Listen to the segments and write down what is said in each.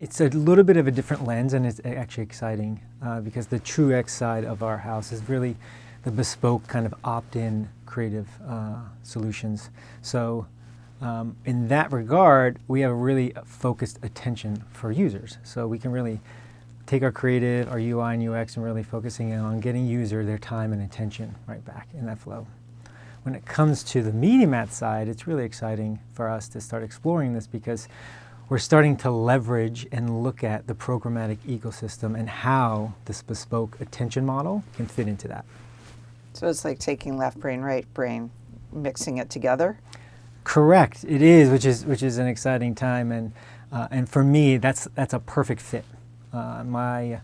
It's a little bit of a different lens, and it's actually exciting because the TrueX side of our house is really the bespoke kind of opt-in creative solutions. So in that regard, we have a really focused attention for users. So we can really take our creative, our UI and UX, and really focusing on getting user their time and attention right back in that flow. When it comes to the MediaMath side, it's really exciting for us to start exploring this because we're starting to leverage and look at the programmatic ecosystem and how this bespoke attention model can fit into that. So it's like taking left brain, right brain, mixing it together? Correct, it is, which is an exciting time, and for me, that's a perfect fit. My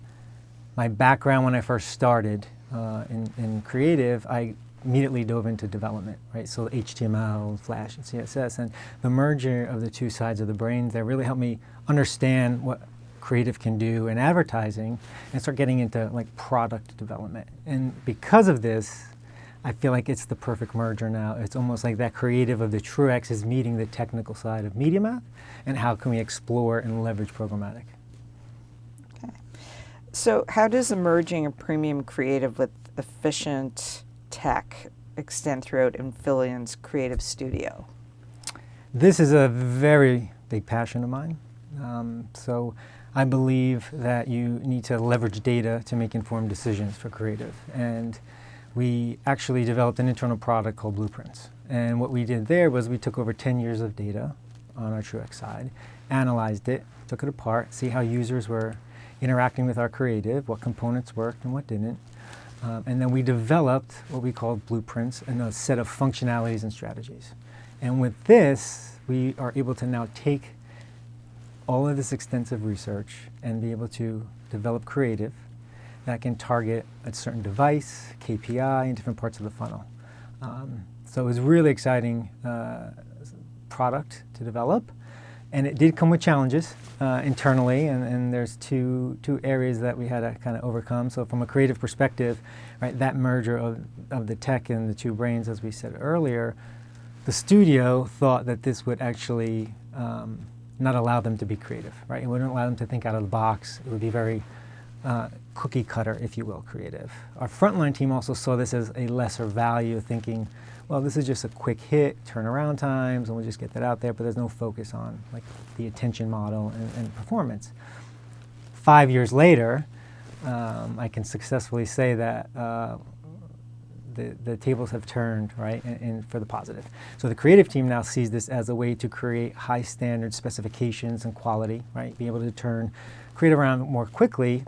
background when I first started in creative, I immediately dove into development, right? So HTML, Flash, and CSS, and the merger of the two sides of the brain that really helped me understand what creative can do in advertising and start getting into like product development. And because of this, I feel like it's the perfect merger now. It's almost like that creative of the TrueX is meeting the technical side of MediaMath, and how can we explore and leverage programmatic. Okay. So how does emerging a premium creative with efficient tech extend throughout Infillion's creative studio? This is a very big passion of mine. So I believe that you need to leverage data to make informed decisions for creative. And we actually developed an internal product called Blueprints. And what we did there was we took over 10 years of data on our TrueX side, analyzed it, took it apart, see how users were interacting with our creative, what components worked and what didn't. And then we developed what we called blueprints and a set of functionalities and strategies. And with this, we are able to now take all of this extensive research and be able to develop creative that can target a certain device, KPI, and different parts of the funnel. So it was a really exciting product to develop. And it did come with challenges internally, and there's two areas that we had to kind of overcome. So from a creative perspective, right, that merger of the tech and the two brains, as we said earlier, the studio thought that this would actually not allow them to be creative, right? It wouldn't allow them to think out of the box. It would be very cookie cutter, if you will, creative. Our frontline team also saw this as a lesser value, thinking, well, this is just a quick hit, turnaround times, and we'll just get that out there, but there's no focus on like the attention model and performance. 5 years later, I can successfully say that the tables have turned, right, and for the positive. So the creative team now sees this as a way to create high standard specifications and quality, right, be able to turn creative around more quickly,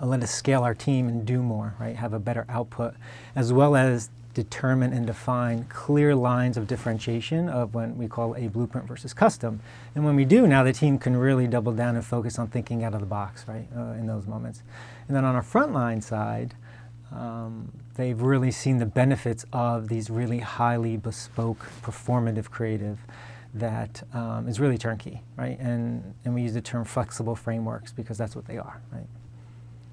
let us scale our team and do more, right, have a better output, as well as determine and define clear lines of differentiation of what we call a blueprint versus custom. And when we do, now the team can really double down and focus on thinking out of the box, right, in those moments. And then on our frontline side, they've really seen the benefits of these really highly bespoke, performative creative that is really turnkey, right? And we use the term flexible frameworks because that's what they are, right?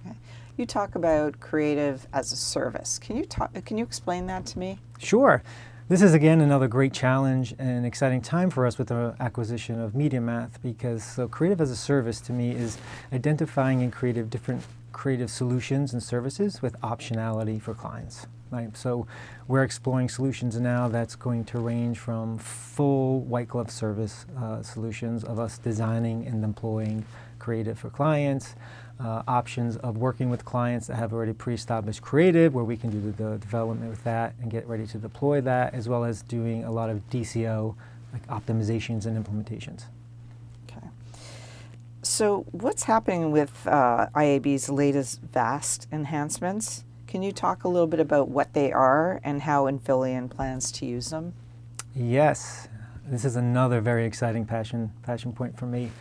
Okay. You talk about creative as a service. Can you explain that to me? Sure. This is again another great challenge and exciting time for us with the acquisition of MediaMath, because so creative as a service to me is identifying and creative different creative solutions and services with optionality for clients. Right? So we're exploring solutions now that's going to range from full white glove service solutions of us designing and employing creative for clients, options of working with clients that have already pre-established creative where we can do the development with that and get ready to deploy that, as well as doing a lot of DCO, like optimizations and implementations. Okay. So what's happening with IAB's latest VAST enhancements? Can you talk a little bit about what they are and how Infillion plans to use them? Yes, this is another very exciting passion point for me.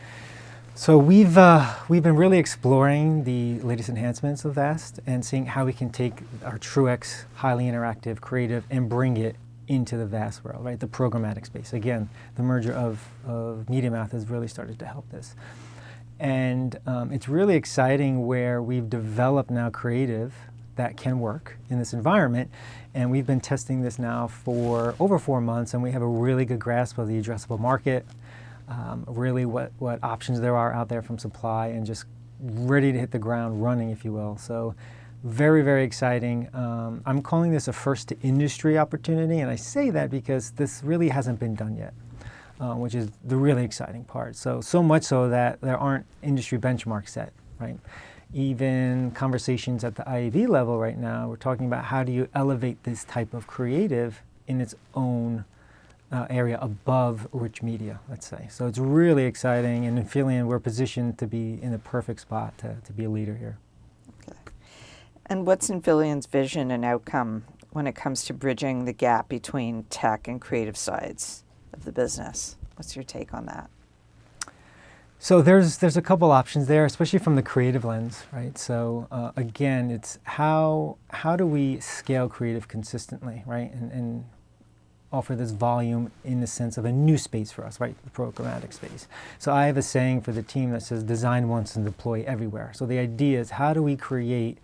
So we've been really exploring the latest enhancements of VAST and seeing how we can take our TrueX highly interactive creative and bring it into the VAST world, right? The programmatic space. Again, the merger of MediaMath has really started to help this. And it's really exciting where we've developed now creative that can work in this environment. And we've been testing this now for over 4 months, and we have a really good grasp of the addressable market. really what options there are out there from supply, and just ready to hit the ground running, if you will. So very, very exciting. I'm calling this a first to industry opportunity, and I say that because this really hasn't been done yet, which is the really exciting part. So much so that there aren't industry benchmarks set, right? Even conversations at the IAB level right now, we're talking about how do you elevate this type of creative in its own area above rich media, let's say. So it's really exciting, and in Infileon, we're positioned to be in the perfect spot to be a leader here. Okay. And what's Infileon's vision and outcome when it comes to bridging the gap between tech and creative sides of the business? What's your take on that? So there's a couple options there, especially from the creative lens, right? So again, it's how do we scale creative consistently, right? And offer this volume in the sense of a new space for us, right? The programmatic space. So I have a saying for the team that says design once and deploy everywhere. So the idea is how do we create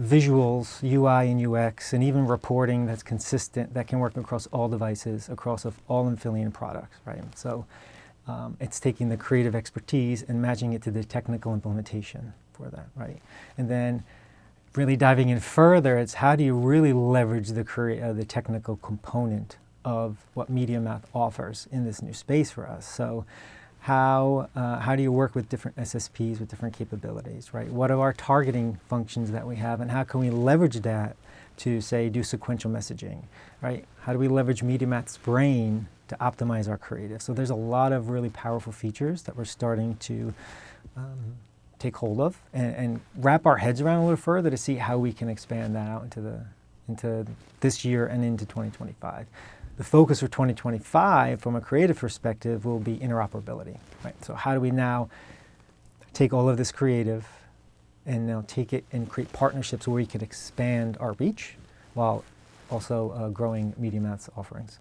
visuals, UI and UX, and even reporting that's consistent, that can work across all devices, across all Infileon products, right? So it's taking the creative expertise and matching it to the technical implementation for that, right? And then really diving in further, it's how do you really leverage the technical component of what MediaMath offers in this new space for us. So how do you work with different SSPs with different capabilities, right? What are our targeting functions that we have, and how can we leverage that to, say, do sequential messaging, right? How do we leverage MediaMath's brain to optimize our creative? So there's a lot of really powerful features that we're starting to take hold of and wrap our heads around a little further to see how we can expand that out into this year and into 2025. The focus for 2025 from a creative perspective will be interoperability, right? So how do we now take all of this creative and now take it and create partnerships where we can expand our reach while also growing MediaMath's offerings?